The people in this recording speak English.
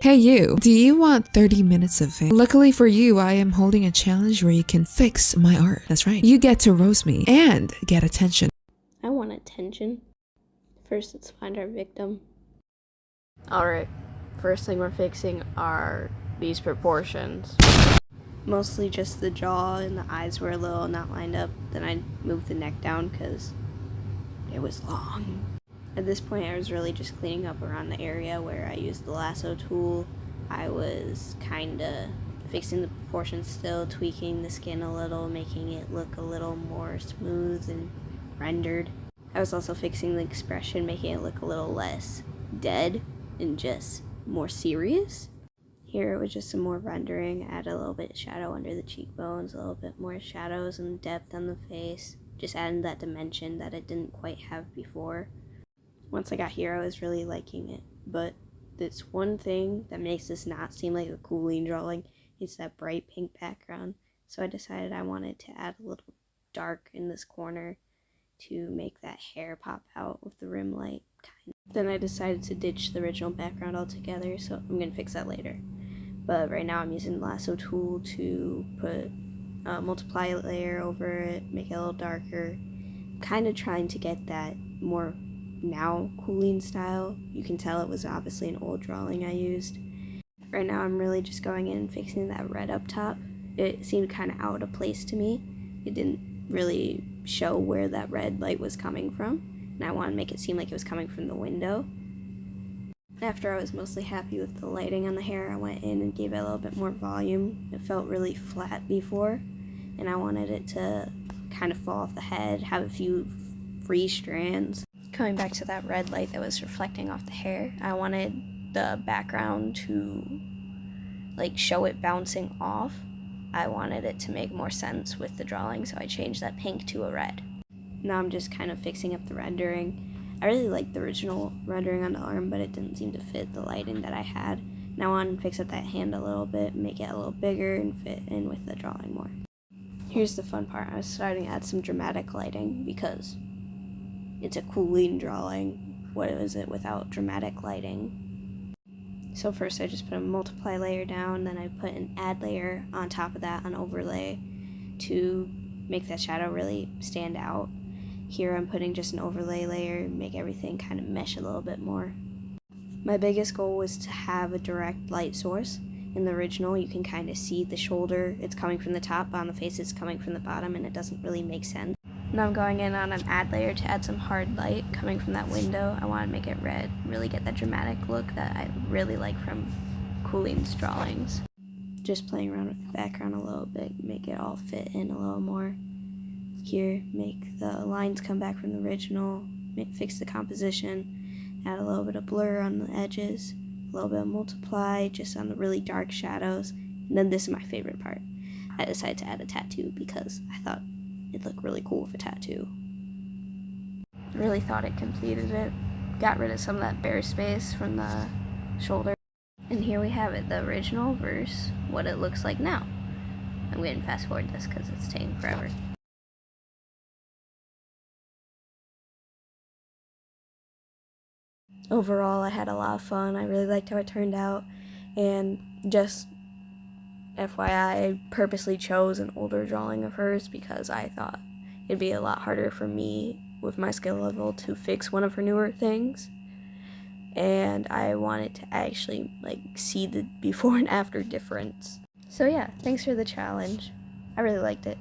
Hey you, do you want 30 minutes of fame? Luckily for you, I am holding a challenge where you can fix my art. That's right. You get to roast me and get attention. I want attention. First, let's find our victim. Alright, first thing we're fixing are these proportions. Mostly just the jaw and the eyes were a little not lined up. Then I moved the neck down because it was long. At this point, I was really just cleaning up around the area where I used the lasso tool. I was kind of fixing the proportions still, tweaking the skin a little, making it look a little more smooth and rendered. I was also fixing the expression, making it look a little less dead and just more serious. Here it was just some more rendering, add a little bit of shadow under the cheekbones, a little bit more shadows and depth on the face, just adding that dimension that it didn't quite have before. Once I got here, I was really liking it, but this one thing that makes this not seem like a koleens drawing is that bright pink background, so I decided I wanted to add a little dark in this corner to make that hair pop out with the rim light. Then I decided to ditch the original background altogether, so I'm going to fix that later. But right now I'm using the lasso tool to put a multiply layer over it, make it a little darker. Kind of trying to get that more now koleens style. You can tell it was obviously an old drawing I used. Right now I'm really just going in and fixing that red up top. It seemed kind of out of place to me. It didn't really show where that red light was coming from, and I wanted to make it seem like it was coming from the window. After I was mostly happy with the lighting on the hair, I went in and gave it a little bit more volume. It felt really flat before, and I wanted it to kind of fall off the head, have a few free strands. Coming back to that red light that was reflecting off the hair, I wanted the background to show it bouncing off. I wanted it to make more sense with the drawing, so I changed that pink to a red. Now I'm just kind of fixing up the rendering. I really liked the original rendering on the arm, but it didn't seem to fit the lighting that I had. Now I want to fix up that hand a little bit, make it a little bigger, and fit in with the drawing more. Here's the fun part. I was starting to add some dramatic lighting because it's a koleens drawing. What is it without dramatic lighting? So first I just put a multiply layer down, then I put an add layer on top of that, an overlay, to make that shadow really stand out. Here I'm putting just an overlay layer, make everything kind of mesh a little bit more. My biggest goal was to have a direct light source. In the original, you can kind of see the shoulder, it's coming from the top, but on the face it's coming from the bottom, and it doesn't really make sense. Now I'm going in on an add layer to add some hard light coming from that window. I want to make it red, really get that dramatic look that I really like from koleens drawings. Just playing around with the background a little bit, make it all fit in a little more. Here, make the lines come back from the original, fix the composition, add a little bit of blur on the edges, a little bit of multiply just on the really dark shadows, and then this is my favorite part. I decided to add a tattoo because I thought it'd look really cool with a tattoo. I really thought it completed it, got rid of some of that bare space from the shoulder, and here we have it, the original versus what it looks like now. I'm going to fast forward this because it's taking forever. Overall, I had a lot of fun. I really liked how it turned out, and just FYI, I purposely chose an older drawing of hers because I thought it'd be a lot harder for me with my skill level to fix one of her newer things, and I wanted to actually see the before and after difference. So yeah, thanks for the challenge. I really liked it.